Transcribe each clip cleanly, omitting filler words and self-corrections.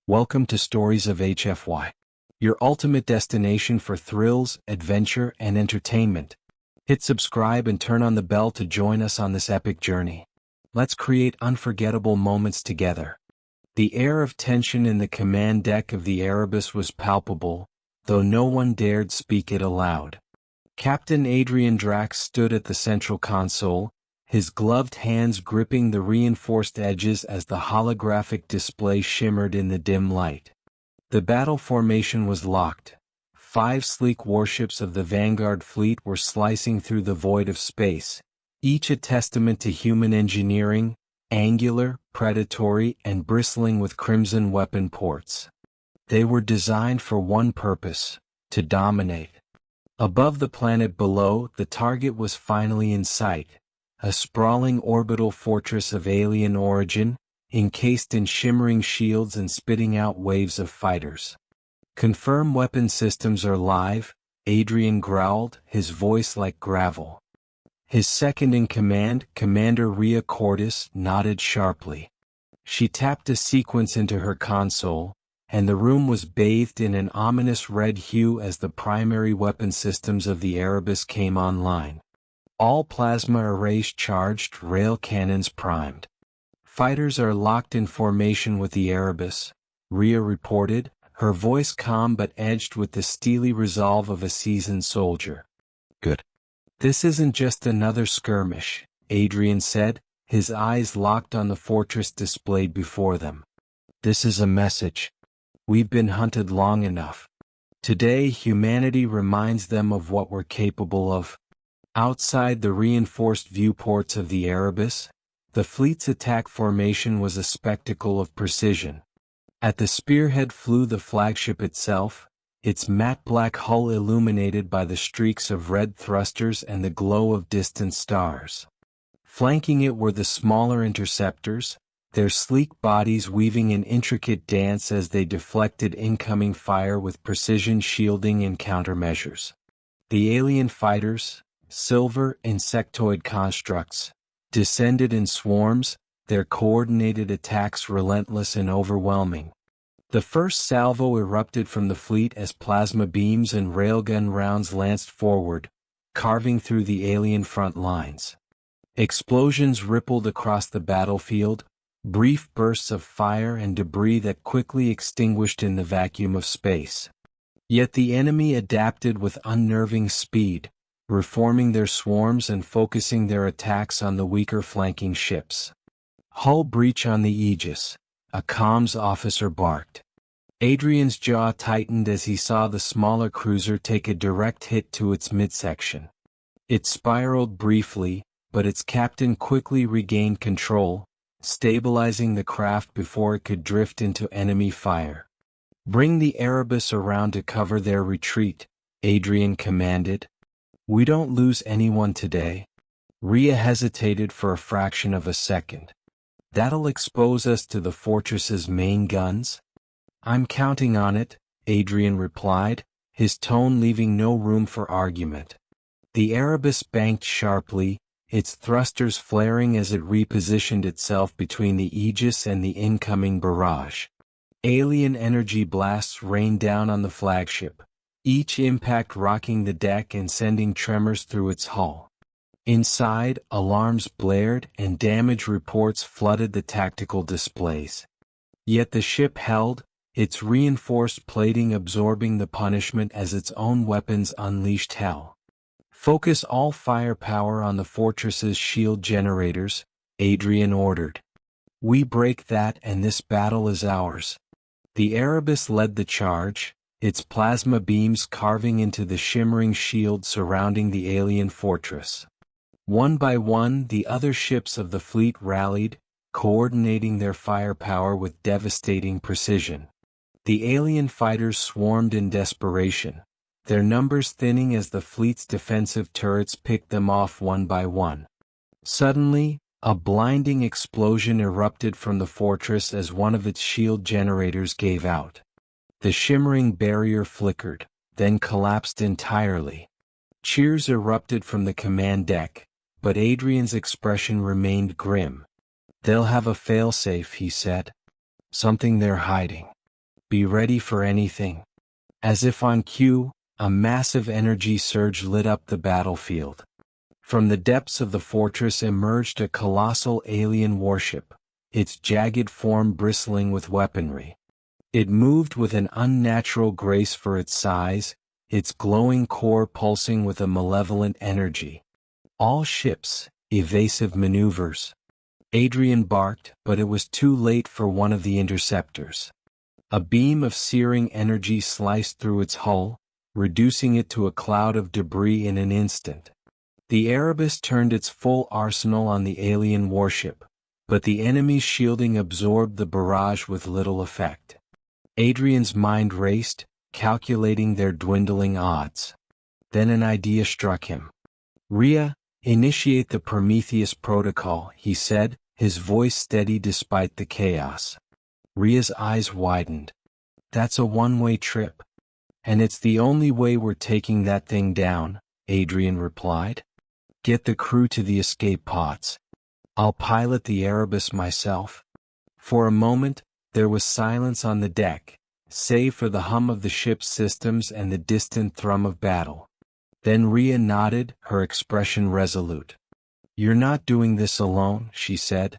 Welcome to Stories of HFY, your ultimate destination for thrills, adventure, and entertainment. Hit subscribe and turn on the bell to join us on this epic journey. Let's create unforgettable moments together. The air of tension in the command deck of the Erebus was palpable, though no one dared speak it aloud. Captain Adrian Drax stood at the central console, his gloved hands gripping the reinforced edges as the holographic display shimmered in the dim light. The battle formation was locked. 5 sleek warships of the Vanguard fleet were slicing through the void of space, each a testament to human engineering, angular, predatory, and bristling with crimson weapon ports. They were designed for one purpose: to dominate. Above the planet below, the target was finally in sight. A sprawling orbital fortress of alien origin, encased in shimmering shields and spitting out waves of fighters. "Confirm weapon systems are live," Adrian growled, his voice like gravel. His second-in-command, Commander Rhea Cordis, nodded sharply. She tapped a sequence into her console, and the room was bathed in an ominous red hue as the primary weapon systems of the Erebus came online. All plasma arrays charged, rail cannons primed. "Fighters are locked in formation with the Erebus," Rhea reported, her voice calm but edged with the steely resolve of a seasoned soldier. "Good. This isn't just another skirmish," Adrian said, his eyes locked on the fortress displayed before them. "This is a message. We've been hunted long enough. Today humanity reminds them of what we're capable of." Outside the reinforced viewports of the Erebus, the fleet's attack formation was a spectacle of precision. At the spearhead flew the flagship itself, its matte black hull illuminated by the streaks of red thrusters and the glow of distant stars. Flanking it were the smaller interceptors, their sleek bodies weaving an intricate dance as they deflected incoming fire with precision shielding and countermeasures. The alien fighters, silver insectoid constructs, descended in swarms, their coordinated attacks relentless and overwhelming. The first salvo erupted from the fleet as plasma beams and railgun rounds lanced forward, carving through the alien front lines. Explosions rippled across the battlefield, brief bursts of fire and debris that quickly extinguished in the vacuum of space. Yet the enemy adapted with unnerving speed, reforming their swarms and focusing their attacks on the weaker flanking ships. "Hull breach on the Aegis," a comms officer barked. Adrian's jaw tightened as he saw the smaller cruiser take a direct hit to its midsection. It spiraled briefly, but its captain quickly regained control, stabilizing the craft before it could drift into enemy fire. "Bring the Erebus around to cover their retreat," Adrian commanded. "We don't lose anyone today." Rhea hesitated for a fraction of a second. "That'll expose us to the fortress's main guns?" "I'm counting on it," Adrian replied, his tone leaving no room for argument. The Erebus banked sharply, its thrusters flaring as it repositioned itself between the Aegis and the incoming barrage. Alien energy blasts rained down on the flagship, each impact rocking the deck and sending tremors through its hull. Inside, alarms blared and damage reports flooded the tactical displays. Yet the ship held, its reinforced plating absorbing the punishment as its own weapons unleashed hell. "Focus all firepower on the fortress's shield generators," Adrian ordered. "We break that and this battle is ours." The Erebus led the charge, its plasma beams carving into the shimmering shield surrounding the alien fortress. One by one, the other ships of the fleet rallied, coordinating their firepower with devastating precision. The alien fighters swarmed in desperation, their numbers thinning as the fleet's defensive turrets picked them off one by one. Suddenly, a blinding explosion erupted from the fortress as one of its shield generators gave out. The shimmering barrier flickered, then collapsed entirely. Cheers erupted from the command deck, but Adrian's expression remained grim. "They'll have a failsafe," he said. "Something they're hiding." Be ready for anything. As if on cue, a massive energy surge lit up the battlefield. From the depths of the fortress emerged a colossal alien warship, its jagged form bristling with weaponry. It moved with an unnatural grace for its size, its glowing core pulsing with a malevolent energy. All ships, evasive maneuvers. Adrian barked, but it was too late for one of the interceptors. A beam of searing energy sliced through its hull, reducing it to a cloud of debris in an instant. The Erebus turned its full arsenal on the alien warship, but the enemy's shielding absorbed the barrage with little effect. Adrian's mind raced, calculating their dwindling odds. Then an idea struck him. "Rhea, initiate the Prometheus protocol," he said, his voice steady despite the chaos. Rhea's eyes widened. "That's a one-way trip. And it's the only way we're taking that thing down," Adrian replied. "Get the crew to the escape pods. I'll pilot the Erebus myself." For a moment, there was silence on the deck, save for the hum of the ship's systems and the distant thrum of battle. Then Rhea nodded, her expression resolute. "You're not doing this alone," she said.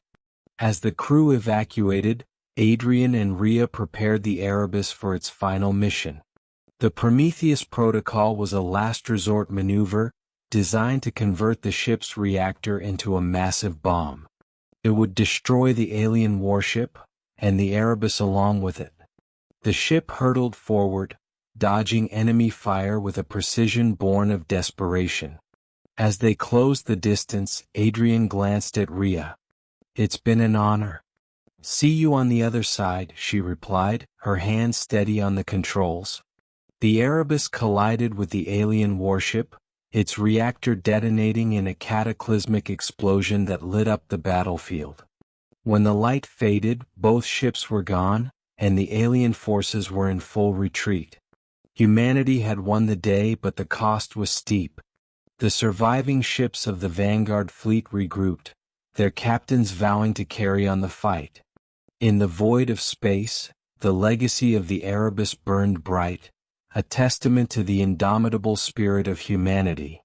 As the crew evacuated, Adrian and Rhea prepared the Erebus for its final mission. The Prometheus protocol was a last-resort maneuver, designed to convert the ship's reactor into a massive bomb. It would destroy the alien warship, and the Erebus along with it. The ship hurtled forward, dodging enemy fire with a precision born of desperation. As they closed the distance, Adrian glanced at Rhea. "It's been an honor." "See you on the other side," she replied, her hand steady on the controls. The Erebus collided with the alien warship, its reactor detonating in a cataclysmic explosion that lit up the battlefield. When the light faded, both ships were gone, and the alien forces were in full retreat. Humanity had won the day, but the cost was steep. The surviving ships of the Vanguard fleet regrouped, their captains vowing to carry on the fight. In the void of space, the legacy of the Erebus burned bright, a testament to the indomitable spirit of humanity.